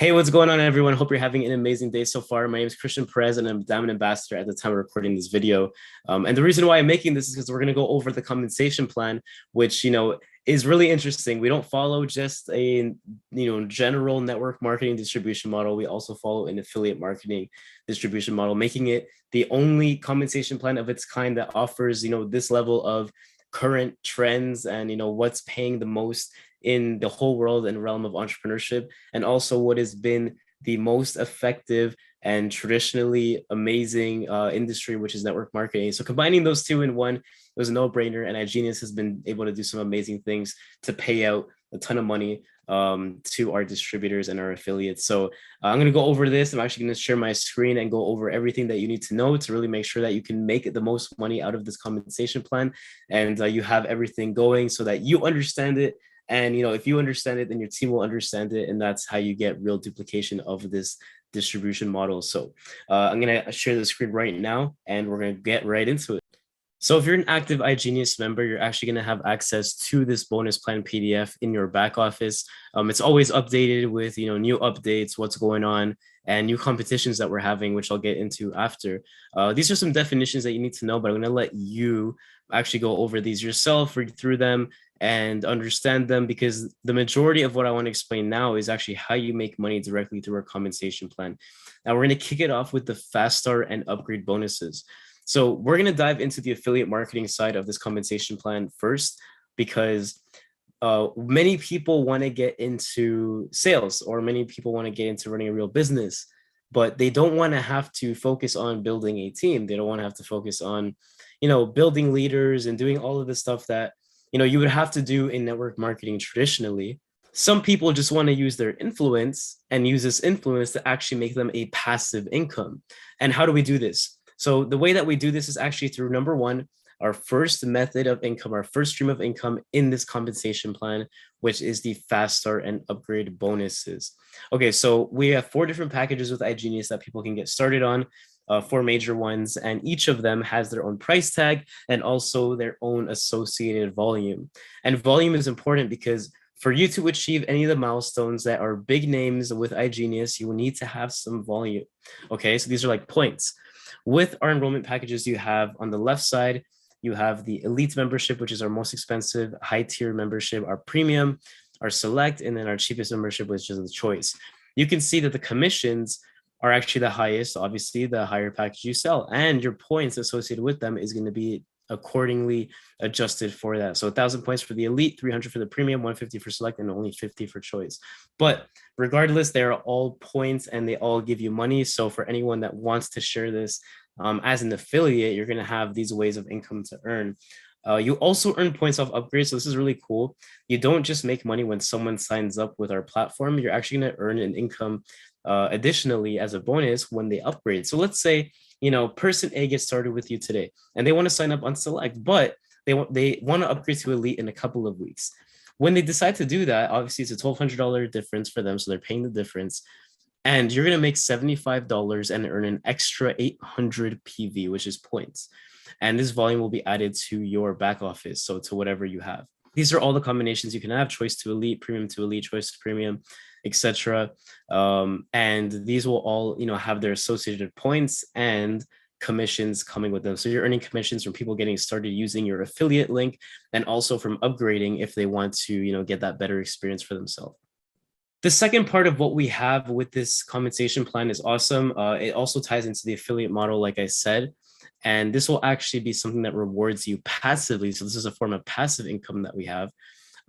Hey, what's going on, everyone? Hope you're having an amazing day so far. My name is Christian Perez, and I'm Diamond Ambassador at the time of recording this video. And the reason why I'm making this is because we're going to go over the compensation plan, which is really interesting. We don't follow just a general network marketing distribution model. We also follow an affiliate marketing distribution model, making it the only compensation plan of its kind that offers this level of current trends and what's paying the most in the whole world and realm of entrepreneurship, and also what has been the most effective and traditionally amazing industry, which is network marketing. So combining those two in one was a no-brainer, and iGenius has been able to do some amazing things to pay out a ton of money to our distributors and our affiliates. So I'm going to go over this. I'm actually going to share my screen and go over everything that you need to know to really make sure that you can make the most money out of this compensation plan, and you have everything going so that you understand it. And if you understand it, then your team will understand it, and that's how you get real duplication of this distribution model. So I'm gonna share the screen right now, and we're gonna get right into it. So if you're an active iGenius member, you're actually going to have access to this bonus plan PDF in your back office. It's always updated with new updates, what's going on, and new competitions that we're having, which I'll get into after. These are some definitions that you need to know, but I'm going to let you actually go over these yourself, read through them, and understand them, because the majority of what I want to explain now is actually how you make money directly through our compensation plan. Now we're going to kick it off with the fast start and upgrade bonuses. So we're going to dive into the affiliate marketing side of this compensation plan first, because many people want to get into sales, or many people want to get into running a real business, but they don't want to have to focus on building a team. They don't want to have to focus on, building leaders and doing all of the stuff that, you would have to do in network marketing traditionally. Some people just want to use their influence and use this influence to actually make them a passive income. And how do we do this? So the way that we do this is actually through, number one, our first method of income, our first stream of income in this compensation plan, which is the fast start and upgrade bonuses. Okay, so we have 4 different packages with iGenius that people can get started on, 4 major ones, and each of them has their own price tag and also their own associated volume. And volume is important because for you to achieve any of the milestones that are big names with iGenius, you will need to have some volume. Okay, so these are like points. With our enrollment packages, you have on the left side, you have the elite membership, which is our most expensive high tier membership, our premium, our select, and then our cheapest membership, which is the choice. You can see that the commissions are actually the highest, obviously, the higher package you sell, and your points associated with them is going to be accordingly adjusted for that. So 1,000 points for the elite, 300 for the premium, 150 for select, and only 50 for choice. But regardless, they're all points and they all give you money. So for anyone that wants to share this as an affiliate, you're going to have these ways of income to earn. You also earn points off upgrades. So this is really cool. You don't just make money when someone signs up with our platform. You're actually going to earn an income additionally as a bonus when they upgrade. So let's say, person A gets started with you today and they want to sign up on select, but they want to upgrade to elite in a couple of weeks. When they decide to do that, obviously it's a $1,200 difference for them. So they're paying the difference. And you're going to make $75 and earn an extra 800 PV, which is points. And this volume will be added to your back office, so to whatever you have. These are all the combinations you can have: choice to elite, choice to premium, etc. And these will all, have their associated points and commissions coming with them. So you're earning commissions from people getting started using your affiliate link, and also from upgrading if they want to, get that better experience for themselves. The second part of what we have with this compensation plan is awesome. It also ties into the affiliate model, like I said, and this will actually be something that rewards you passively. So this is a form of passive income that we have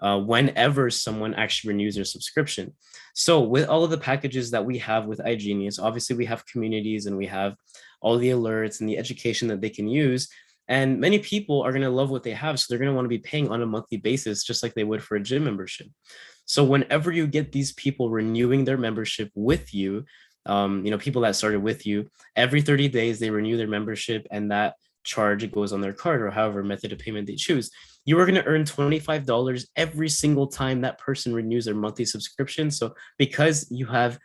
whenever someone actually renews their subscription. So with all of the packages that we have with iGenius, obviously we have communities and we have all the alerts and the education that they can use. And many people are going to love what they have. So they're going to want to be paying on a monthly basis, just like they would for a gym membership. So whenever you get these people renewing their membership with you, people that started with you, every 30 days, they renew their membership, and that charge goes on their card or however method of payment they choose. You are going to earn $25 every single time that person renews their monthly subscription. So because you have,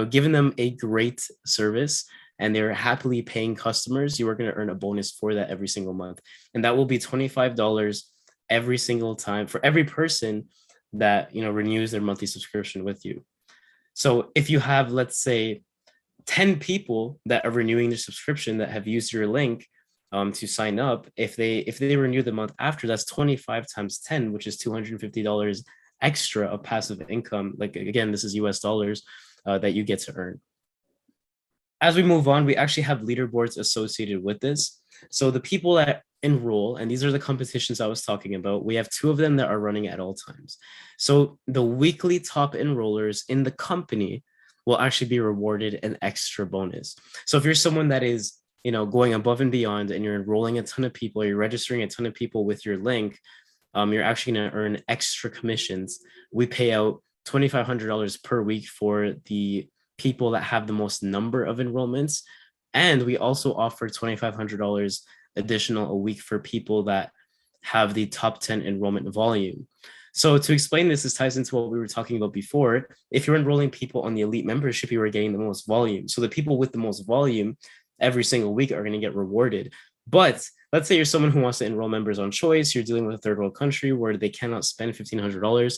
given them a great service and they're happily paying customers, you are going to earn a bonus for that every single month. And that will be $25 every single time for every person that renews their monthly subscription with you. So if you have, let's say, 10 people that are renewing their subscription that have used your link to sign up, if they renew the month after, that's 25 times 10, which is $250 extra of passive income. Like, again, this is US dollars that you get to earn. As we move on, we actually have leaderboards associated with this. So the people that enroll, and these are the competitions I was talking about, we have two of them that are running at all times. So the weekly top enrollers in the company will actually be rewarded an extra bonus. So if you're someone that is, going above and beyond, and you're enrolling a ton of people, you're registering a ton of people with your link, you're actually going to earn extra commissions. We pay out $2,500 per week for the people that have the most number of enrollments. And we also offer $2,500 additional a week for people that have the top 10 enrollment volume. So to explain this, this ties into what we were talking about before. If you're enrolling people on the elite membership, you are getting the most volume. So the people with the most volume every single week are going to get rewarded. But let's say you're someone who wants to enroll members on choice, you're dealing with a third world country where they cannot spend $1,500.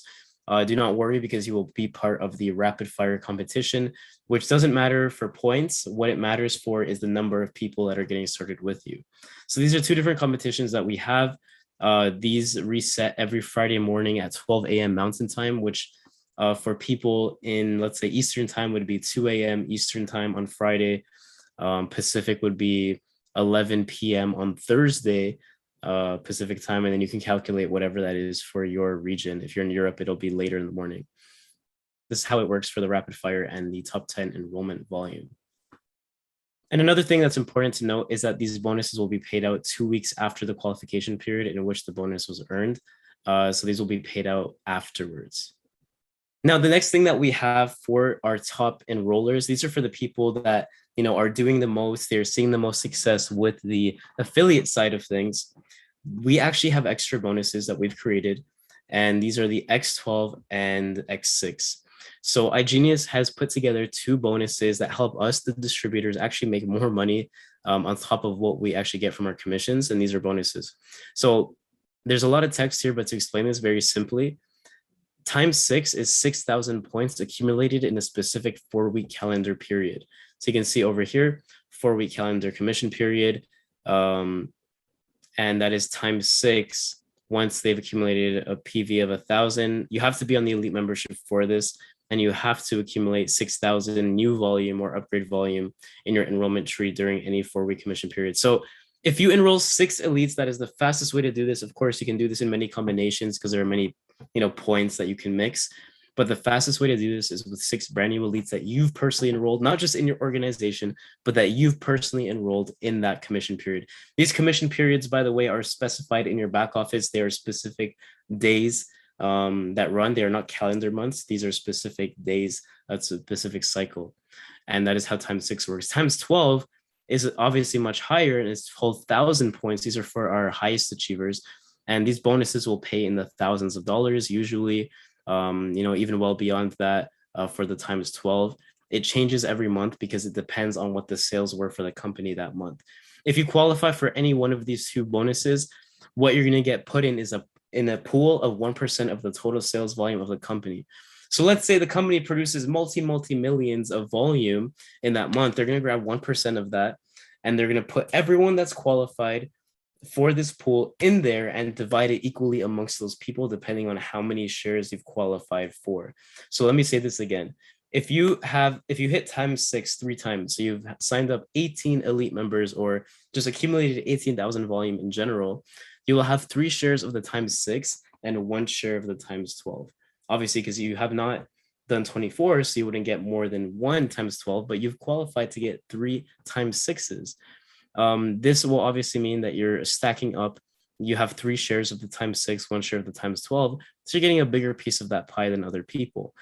Do not worry, because you will be part of the rapid fire competition, which doesn't matter for points. What it matters for is the number of people that are getting started with you. So these are two different competitions that we have. These reset every Friday morning at 12 a.m. Mountain Time, which for people in, let's say, Eastern Time would be 2 a.m. Eastern Time on Friday. Pacific would be 11 p.m. on Thursday. Pacific time, and then you can calculate whatever that is for your region. If you're in Europe, it'll be later in the morning. This is how it works for the rapid fire and the top 10 enrollment volume. And another thing that's important to note is that these bonuses will be paid out 2 weeks after the qualification period in which the bonus was earned. So these will be paid out afterwards. Now, the next thing that we have for our top enrollers, these are for the people that are doing the most, they're seeing the most success with the affiliate side of things. We actually have extra bonuses that we've created, and these are the X12 and X6. So iGenius has put together two bonuses that help us, the distributors, actually make more money on top of what we actually get from our commissions, and these are bonuses. So there's a lot of text here, but to explain this very simply, times 6 is 6,000 points accumulated in a specific 4-week calendar period. So you can see over here, 4-week calendar commission period, and that is times 6. Once they've accumulated a PV of 1,000, you have to be on the elite membership for this, and you have to accumulate 6,000 new volume or upgrade volume in your enrollment tree during any 4-week commission period. So if you enroll 6 elites, that is the fastest way to do this. Of course, you can do this in many combinations because there are many points that you can mix. But the fastest way to do this is with 6 brand new elites that you've personally enrolled, not just in your organization, but that you've personally enrolled in that commission period. These commission periods, by the way, are specified in your back office. They are specific days that run. They are not calendar months. These are specific days. That's a specific cycle. And that is how times 6 works. Times 12 is obviously much higher, and it's 12,000 points. These are for our highest achievers. And these bonuses will pay in the thousands of dollars, usually, even well beyond that for the times 12. It changes every month because it depends on what the sales were for the company that month. If you qualify for any one of these two bonuses, what you're going to get put in is in a pool of 1% of the total sales volume of the company. So let's say the company produces multi-millions of volume in that month. They're going to grab 1% of that, and they're going to put everyone that's qualified for this pool in there and divide it equally amongst those people, depending on how many shares you've qualified for. So let me say this again. If you hit times 6 3 times, so you've signed up 18 elite members or just accumulated 18,000 volume in general, you will have 3 shares of the times 6 and 1 share of the times 12. Obviously, because you have not done 24, so you wouldn't get more than 1 times 12, but you've qualified to get 3 times 6s. This will obviously mean that you're stacking up. You have 3 shares of the times 6, 1 share of the times 12. So you're getting a bigger piece of that pie than other people.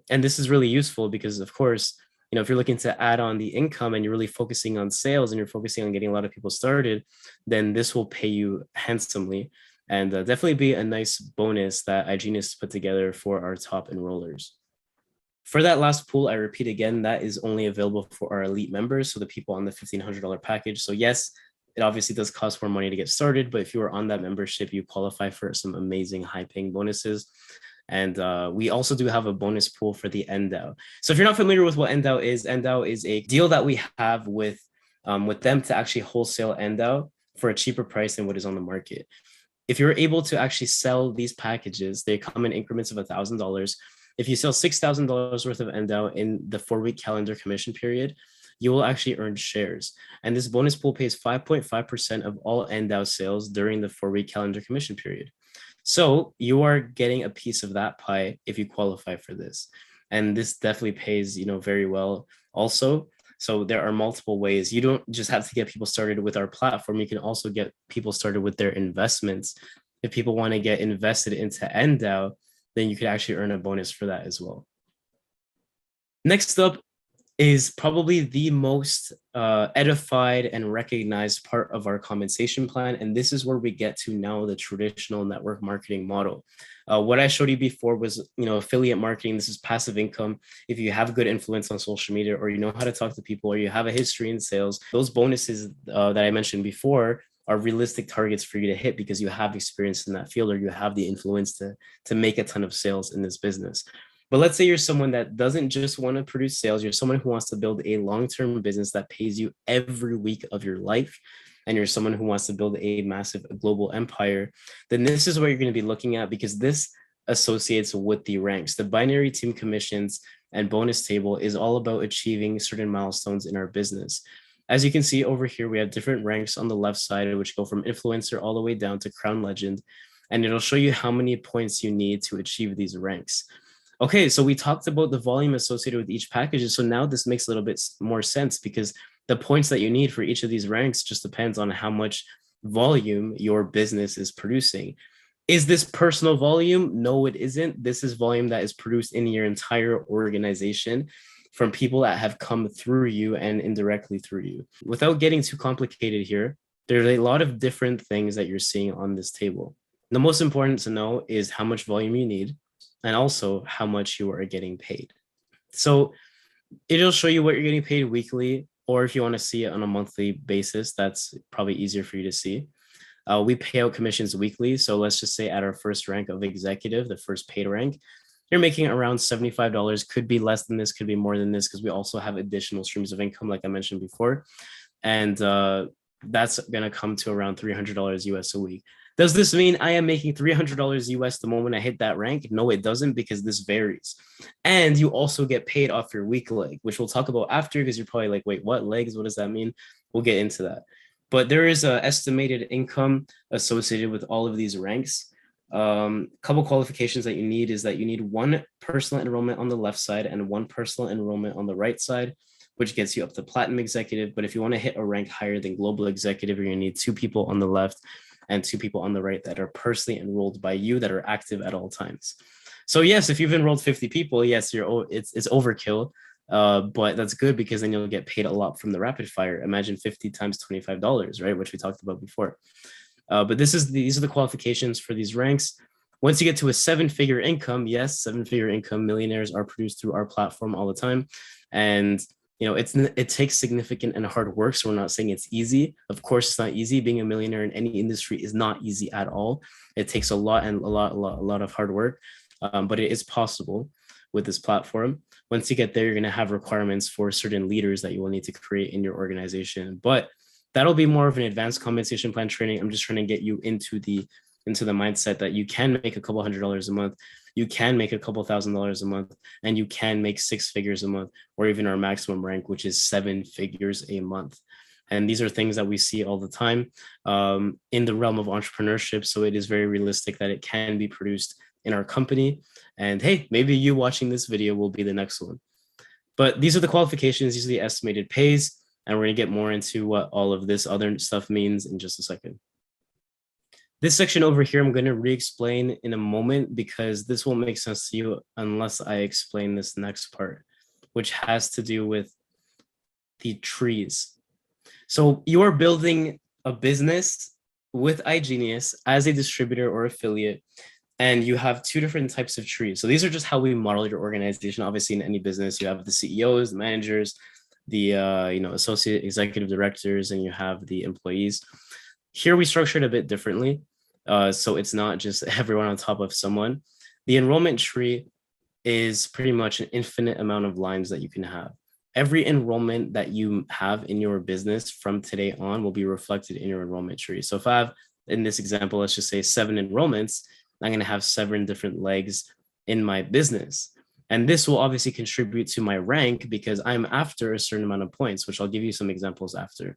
And this is really useful because, of course, if you're looking to add on the income and you're really focusing on sales and you're focusing on getting a lot of people started, then this will pay you handsomely and definitely be a nice bonus that iGenius put together for our top enrollers. For that last pool, I repeat again, that is only available for our elite members, so the people on the $1,500 package. So yes, it obviously does cost more money to get started, but if you are on that membership, you qualify for some amazing high-paying bonuses. And we also do have a bonus pool for the endow. So if you're not familiar with what endow is a deal that we have with them to actually wholesale endow for a cheaper price than what is on the market. If you're able to actually sell these packages, they come in increments of $1,000. If you sell $6,000 worth of endow in the 4-week calendar commission period, you will actually earn shares. And this bonus pool pays 5.5% of all endow sales during the 4-week calendar commission period. So you are getting a piece of that pie if you qualify for this. And this definitely pays, very well also. So there are multiple ways. You don't just have to get people started with our platform. You can also get people started with their investments. If people want to get invested into endow, then you could actually earn a bonus for that as well. Next up is probably the most edified and recognized part of our compensation plan. And this is where we get to now the traditional network marketing model. What I showed you before was, affiliate marketing. This is passive income. If you have good influence on social media, or you know how to talk to people, or you have a history in sales, those bonuses that I mentioned before are realistic targets for you to hit because you have experience in that field, or you have the influence to make a ton of sales in this business. But let's say you're someone that doesn't just want to produce sales. You're someone who wants to build a long-term business that pays you every week of your life. And you're someone who wants to build a massive global empire. Then this is what you're going to be looking at, because this associates with the ranks. The binary team commissions and bonus table is all about achieving certain milestones in our business. As you can see over here, we have different ranks on the left side, which go from influencer all the way down to crown legend. And it'll show you how many points you need to achieve these ranks. Okay, so we talked about the volume associated with each package. So now this makes a little bit more sense, because the points that you need for each of these ranks just depends on how much volume your business is producing. Is this personal volume? No, it isn't. This is volume that is produced in your entire organization from people that have come through you and indirectly through you. Without getting too complicated here, there's a lot of different things that you're seeing on this table. The most important to know is how much volume you need, and also how much you are getting paid. So it'll show you what you're getting paid weekly, or if you want to see it on a monthly basis, that's probably easier for you to see. We pay out commissions weekly. So let's just say at our first rank of executive, the first paid rank, you're making around $75. Could be less than this, could be more than this, because we also have additional streams of income, like I mentioned before. And that's going to come to around $300 US a week. Does this mean I am making $300 US the moment I hit that rank? No, it doesn't, because this varies. And you also get paid off your weak leg, which we'll talk about after, because you're probably like, wait, what legs? What does that mean? We'll get into that. But there is an estimated income associated with all of these ranks. Couple qualifications that you need is that you need one personal enrollment on the left side and one personal enrollment on the right side, which gets you up to platinum executive. But if you want to hit a rank higher than global executive, you're going to need 2 people on the left and 2 people on the right that are personally enrolled by you, that are active at all times. So yes, if you've enrolled 50 people, yes, it's overkill, but that's good, because then you'll get paid a lot from the rapid fire. Imagine 50 times $25, right? Which we talked about before. But these are the qualifications for these ranks. Once you get to a 7-figure income, yes, 7-figure income millionaires are produced through our platform all the time. And it takes significant and hard work. So we're not saying it's easy. Of course, it's not easy. Being a millionaire in any industry is not easy at all. It takes a lot of hard work, but it is possible with this platform. Once you get there, you're going to have requirements for certain leaders that you will need to create in your organization. But that'll be more of an advanced compensation plan training. I'm just trying to get you into the mindset that you can make a couple $100 a month. You can make a couple $1,000s a month, and you can make 6 figures a month, or even our maximum rank, which is 7 figures a month. And these are things that we see all the time in the realm of entrepreneurship. So it is very realistic that it can be produced in our company. And hey, maybe you watching this video will be the next one. But these are the qualifications. These are the estimated pays. And we're going to get more into what all of this other stuff means in just a second. This section over here, I'm going to re-explain in a moment, because this won't make sense to you unless I explain this next part, which has to do with the trees. So you are building a business with iGenius as a distributor or affiliate, and you have 2 different types of trees. So these are just how we model your organization. Obviously, in any business, you have the CEOs, the managers, the associate executive directors, and you have the employees. Here we structure it a bit differently. So it's not just everyone on top of someone. The enrollment tree is pretty much an infinite amount of lines that you can have. Every enrollment that you have in your business from today on will be reflected in your enrollment tree. So if I have, in this example, let's just say 7 enrollments, I'm going to have 7 different legs in my business. And this will obviously contribute to my rank because I'm after a certain amount of points, which I'll give you some examples after.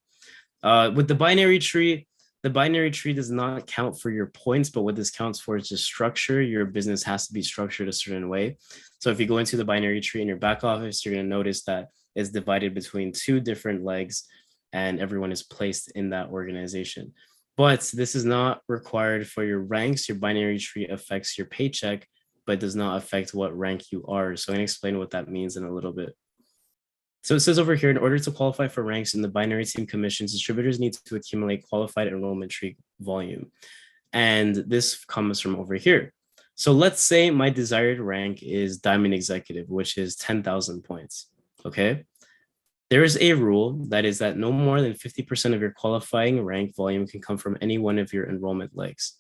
With the binary tree does not count for your points, but what this counts for is just structure. Your business has to be structured a certain way. So if you go into the binary tree in your back office, you're going to notice that it's divided between 2 different legs and everyone is placed in that organization. But this is not required for your ranks. Your binary tree affects your paycheck, but does not affect what rank you are. So I'm going to explain what that means in a little bit. So it says over here, in order to qualify for ranks in the binary team commissions, distributors need to accumulate qualified enrollment tree volume. And this comes from over here. So let's say my desired rank is Diamond Executive, which is 10,000 points, okay? There is a rule that is that no more than 50% of your qualifying rank volume can come from any one of your enrollment legs.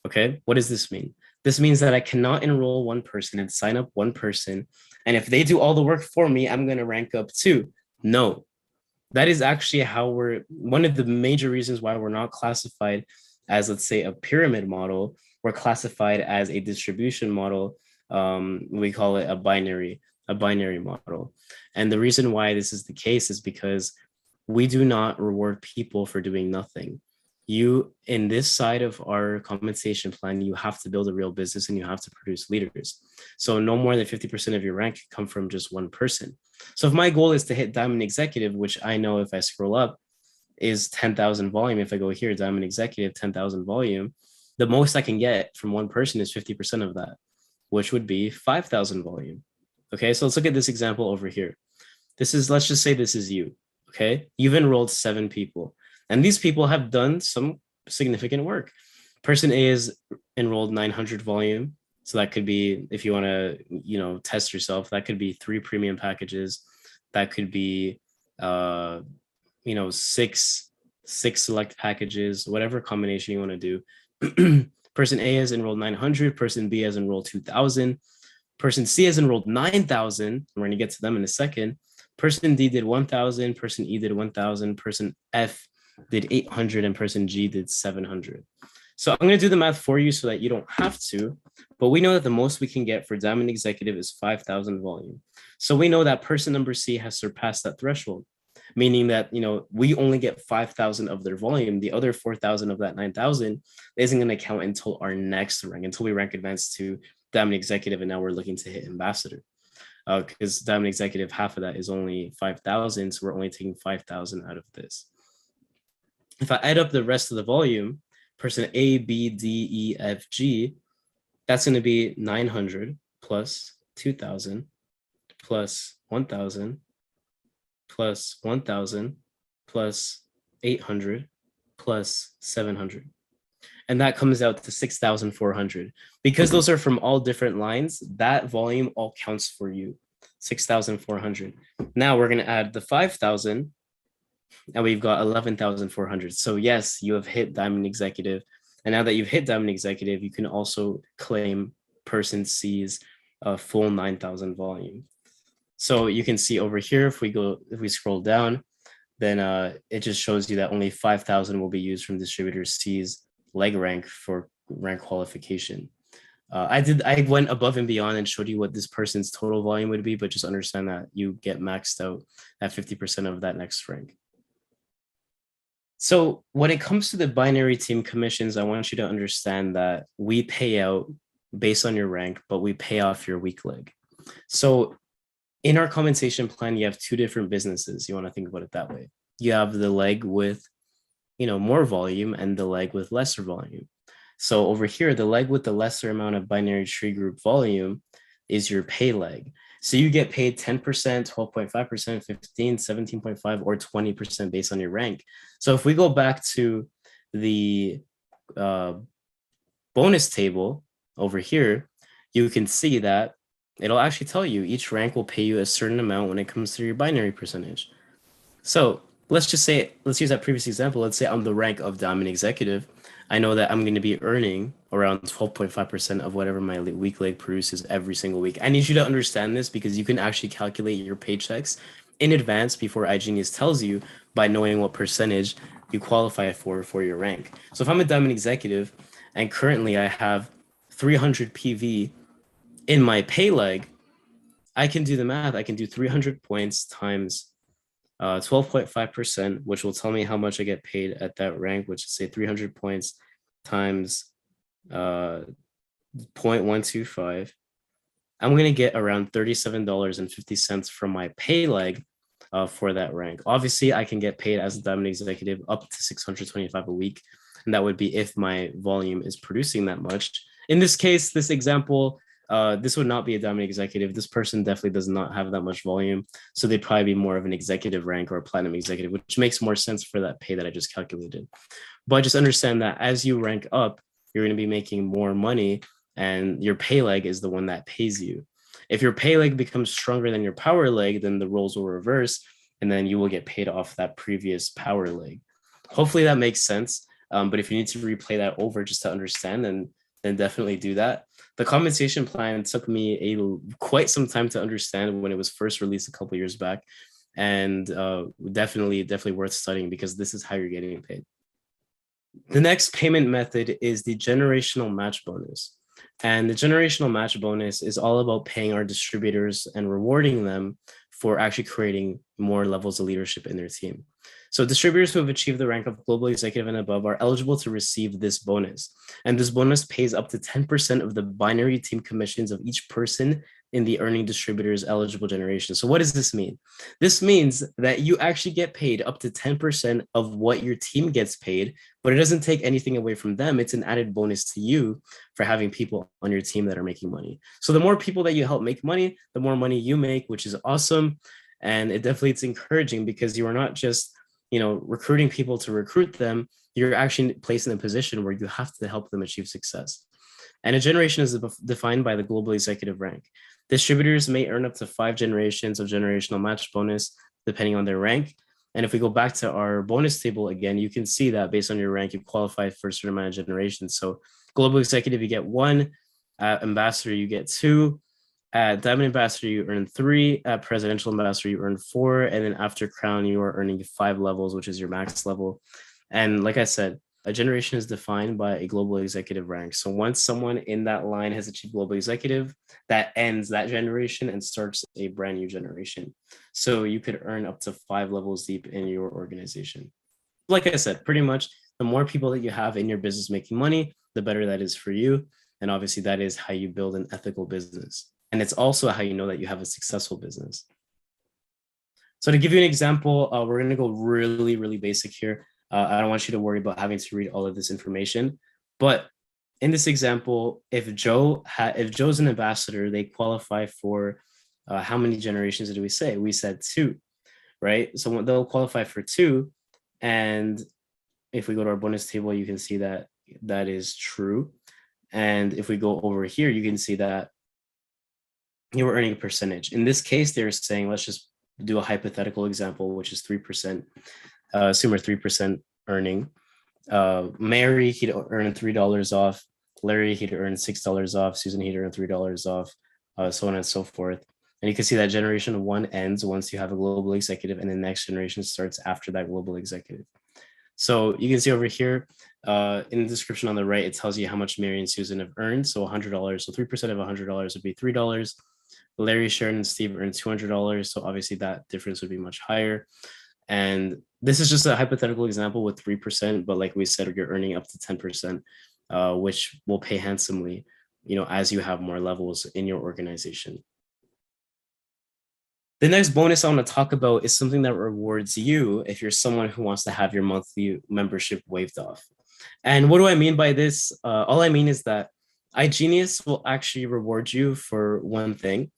Okay, what does this mean? This means that I cannot enroll one person and sign up one person. And if they do all the work for me, I'm going to rank up too. No, that is actually how one of the major reasons why we're not classified as, let's say, a pyramid model. We're classified as a distribution model. We call it a binary model. And the reason why this is the case is because we do not reward people for doing nothing. You, in this side of our compensation plan, you have to build a real business and you have to produce leaders. So no more than 50% of your rank can come from just one person. So if my goal is to hit Diamond Executive, which I know if I scroll up is 10,000 volume, if I go here, Diamond Executive, 10,000 volume, the most I can get from one person is 50% of that, which would be 5,000 volume. Okay, so let's look at this example over here. Let's just say this is you, okay? You've enrolled 7 people. And these people have done some significant work. Person A is enrolled 900 volume. So that could be, if you want to, test yourself, that could be 3 premium packages. That could be, 6 select packages, whatever combination you want to do. Person A has enrolled 900. Person B has enrolled 2,000. Person C has enrolled 9,000. We're going to get to them in a second. Person D did 1,000. Person E did 1,000. Person F did 800 and person G did 700. So I'm going to do the math for you so that you don't have to, but we know that the most we can get for Diamond Executive is 5,000 volume. So we know that person number C has surpassed that threshold, meaning that, we only get 5,000 of their volume. The other 4,000 of that 9,000 isn't going to count until our next rank, until we rank advanced to Diamond Executive. And now we're looking to hit Ambassador. Because Diamond Executive, half of that is only 5,000. So we're only taking 5,000 out of this. If I add up the rest of the volume, person A, B, D, E, F, G, that's going to be 900 plus 2,000 plus 1,000 plus 1,000 plus 800 plus 700. And that comes out to 6,400. Because those are from all different lines, that volume all counts for you, 6,400. Now we're going to add the 5,000. And we've got 11,400. So yes, you have hit Diamond Executive. And now that you've hit Diamond Executive, you can also claim person C's full 9,000 volume. So you can see over here, if we scroll down, then it just shows you that only 5,000 will be used from distributor C's leg rank for rank qualification. I went above and beyond and showed you what this person's total volume would be, but just understand that you get maxed out at 50% of that next rank. So when it comes to the binary team commissions, I want you to understand that we pay out based on your rank, but we pay off your weak leg. So in our compensation plan, you have 2 different businesses. You want to think about it that way. You have the leg with, more volume and the leg with lesser volume. So over here, the leg with the lesser amount of binary tree group volume is your pay leg. So you get paid 10%, 12.5%, 15, 17.5, or 20% based on your rank. So if we go back to the bonus table over here, you can see that it'll actually tell you each rank will pay you a certain amount when it comes to your binary percentage. So let's use that previous example. Let's say I'm the rank of Diamond Executive. I know that I'm going to be earning around 12.5% of whatever my week leg produces every single week. I need you to understand this because you can actually calculate your paychecks in advance before iGenius tells you by knowing what percentage you qualify for your rank. So if I'm a diamond executive and currently I have 300 PV in my pay leg, I can do the math. I can do 300 points times 12.5%, which will tell me how much I get paid at that rank, which is say 300 points times 0.125. I'm going to get around $37.50 from my pay leg for that rank. Obviously, I can get paid as a diamond executive up to 625 a week. And that would be if my volume is producing that much. In this case, this example, this would not be a diamond executive. This person definitely does not have that much volume. So they'd probably be more of an executive rank or a platinum executive, which makes more sense for that pay that I just calculated. But just understand that as you rank up, you're going to be making more money, and your pay leg is the one that pays you. If your pay leg becomes stronger than your power leg, then the roles will reverse, and then you will get paid off that previous power leg. Hopefully that makes sense. But if you need to replay that over just to understand, then definitely do that. The compensation plan took me quite some time to understand when it was first released a couple years back, and definitely worth studying because this is how you're getting paid. The next payment method is the generational match bonus. And the generational match bonus is all about paying our distributors and rewarding them for actually creating more levels of leadership in their team. So distributors who have achieved the rank of global executive and above are eligible to receive this bonus. And this bonus pays up to 10% of the binary team commissions of each person in the earning distributors eligible generation. So what does this mean? This means that you actually get paid up to 10% of what your team gets paid, but it doesn't take anything away from them. It's an added bonus to you for having people on your team that are making money. So the more people that you help make money, the more money you make, which is awesome. And it's encouraging because you are not just, recruiting people to recruit them. You're actually placed in a position where you have to help them achieve success. And a generation is defined by the global executive rank. Distributors may earn up to 5 generations of generational match bonus, depending on their rank. And if we go back to our bonus table again, you can see that based on your rank, you qualify for a certain amount of generations. So global executive, you get 1. Ambassador, you get 2. At Diamond Ambassador, you earn 3. At Presidential Ambassador, you earn 4. And then after Crown, you are earning 5 levels, which is your max level. And like I said, a generation is defined by a global executive rank. So once someone in that line has achieved global executive, that ends that generation and starts a brand new generation. So you could earn up to 5 levels deep in your organization. Like I said, pretty much the more people that you have in your business making money, the better that is for you. And obviously that is how you build an ethical business. And it's also how you know that you have a successful business. So to give you an example, we're going to go really, really basic here. I don't want you to worry about having to read all of this information. But in this example, if Joe's an ambassador, they qualify for how many generations did we say? We said 2, right? So they'll qualify for 2. And if we go to our bonus table, you can see that that is true. And if we go over here, you can see that you were earning a percentage. In this case, they're saying, let's just do a hypothetical example, which is 3%, assume we're 3% earning. Mary, he'd earn $3 off. Larry, he'd earn $6 off. Susan, he'd earn $3 off, so on and so forth. And you can see that generation 1 ends once you have a global executive, and the next generation starts after that global executive. So you can see over here in the description on the right, it tells you how much Mary and Susan have earned. So $100. So 3% of $100 would be $3. Larry, Sharon, and Steve earned $200. So obviously that difference would be much higher. And this is just a hypothetical example with 3%, but like we said, you're earning up to 10%, which will pay handsomely, as you have more levels in your organization. The next bonus I want to talk about is something that rewards you if you're someone who wants to have your monthly membership waived off. And what do I mean by this? All I mean is that iGenius will actually reward you for one thing.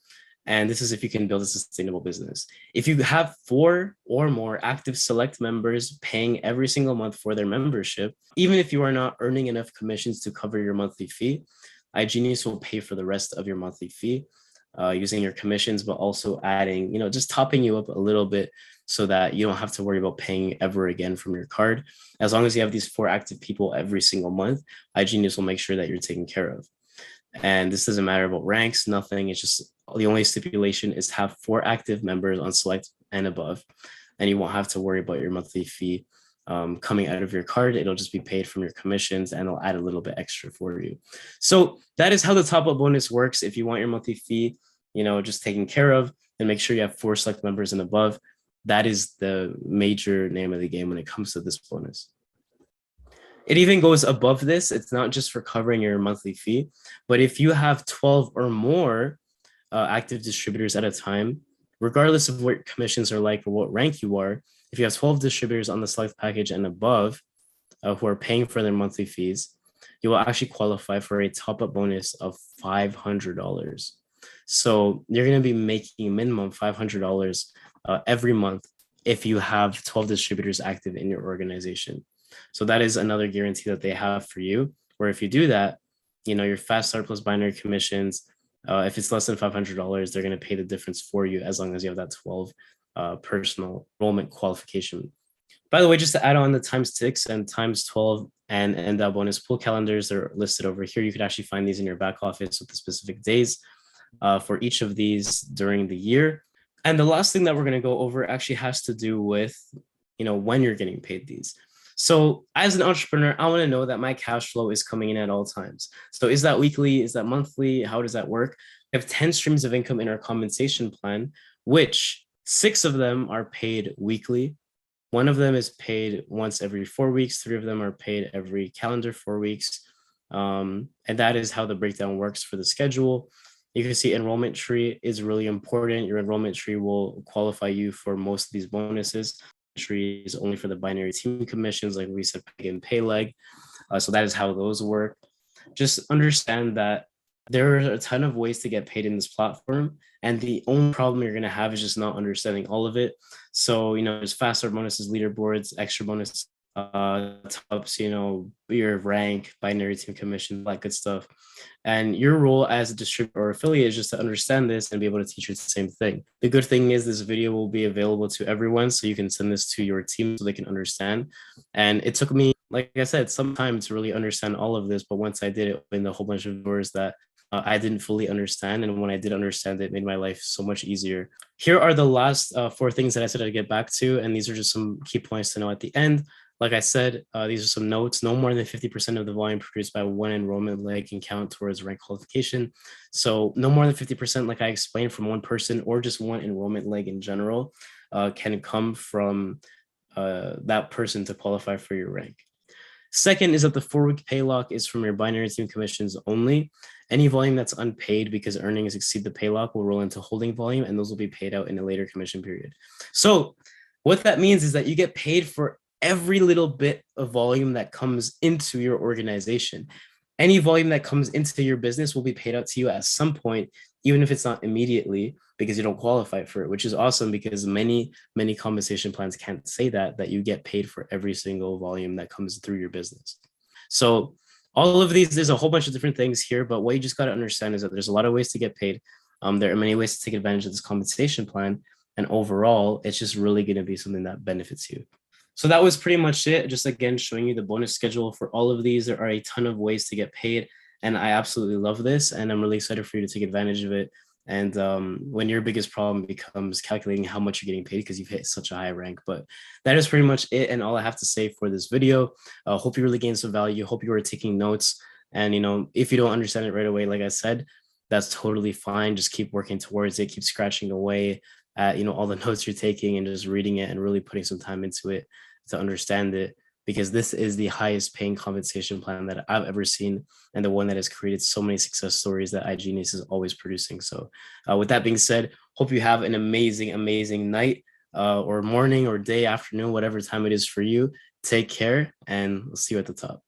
And this is if you can build a sustainable business. If you have 4 or more active select members paying every single month for their membership, even if you are not earning enough commissions to cover your monthly fee, iGenius will pay for the rest of your monthly fee. using your commissions, but also adding, just topping you up a little bit so that you don't have to worry about paying ever again from your card. As long as you have these 4 active people every single month, iGenius will make sure that you're taken care of. And this doesn't matter about ranks, nothing. It's just the only stipulation is to have 4 active members on select and above. And you won't have to worry about your monthly fee coming out of your card. It'll just be paid from your commissions, and it'll add a little bit extra for you. So that is how the top up bonus works. If you want your monthly fee, just taken care of, then make sure you have 4 select members and above. That is the major name of the game when it comes to this bonus. It even goes above this. It's not just for covering your monthly fee, but if you have 12 or more active distributors at a time, regardless of what commissions are like or what rank you are, if you have 12 distributors on the select package and above who are paying for their monthly fees, you will actually qualify for a top-up bonus of $500. So you're going to be making a minimum $500 every month if you have 12 distributors active in your organization. So that is another guarantee that they have for you, where if you do that, your fast start plus binary commissions, if it's less than $500, they're going to pay the difference for you as long as you have that 12 personal enrollment qualification. By the way, just to add on the ×6 and ×12 and that bonus pool calendars are listed over here. You could actually find these in your back office with the specific days for each of these during the year. And the last thing that we're going to go over actually has to do with, when you're getting paid these. So as an entrepreneur, I want to know that my cash flow is coming in at all times. So is that weekly? Is that monthly? How does that work? We have 10 streams of income in our compensation plan, which 6 of them are paid weekly. 1 of them is paid once every 4 weeks. 3 of them are paid every calendar 4 weeks. And that is how the breakdown works for the schedule. You can see enrollment tree is really important. Your enrollment tree will qualify you for most of these bonuses. Tree is only for the binary team commissions, like we said, pay and pay leg. So that is how those work. Just understand that there are a ton of ways to get paid in this platform, and the only problem you're going to have is just not understanding all of it. So there's faster bonuses, leaderboards, extra bonus tops, your rank, binary team commission, that good stuff. And your role as a distributor or affiliate is just to understand this and be able to teach you the same thing. The good thing is this video will be available to everyone, so you can send this to your team so they can understand. And it took me, like I said, some time to really understand all of this, but once I did, it opened a whole bunch of doors that I didn't fully understand. And when I did understand it, made my life so much easier. Here are the last 4 things that I said I'd get back to. And these are just some key points to know at the end. Like I said, these are some notes. No more than 50% of the volume produced by 1 enrollment leg can count towards rank qualification. So no more than 50%, like I explained, from 1 person or just 1 enrollment leg in general can come from that person to qualify for your rank. Second is that the 4-week pay lock is from your binary team commissions only. Any volume that's unpaid because earnings exceed the pay lock will roll into holding volume, and those will be paid out in a later commission period. So what that means is that you get paid for every little bit of volume that comes into your organization. Any volume that comes into your business will be paid out to you at some point, even if it's not immediately, because you don't qualify for it, which is awesome because many compensation plans can't say that you get paid for every single volume that comes through your business. So all of these, there's a whole bunch of different things here, but what you just got to understand is that there's a lot of ways to get paid. There are many ways to take advantage of this compensation plan. And overall, it's just really going to be something that benefits you. So that was pretty much it. Just again, showing you the bonus schedule for all of these. There are a ton of ways to get paid. And I absolutely love this. And I'm really excited for you to take advantage of it. And when your biggest problem becomes calculating how much you're getting paid because you've hit such a high rank. But that is pretty much it. And all I have to say for this video. Hope you really gained some value. Hope you are taking notes. And, if you don't understand it right away, like I said, that's totally fine. Just keep working towards it. Keep scratching away at, all the notes you're taking and just reading it and really putting some time into it to understand it, because this is the highest paying compensation plan that I've ever seen, and the one that has created so many success stories that iGenius is always producing. So with that being said, hope you have an amazing night or morning or day, afternoon, whatever time it is for you. Take care, and we'll see you at the top.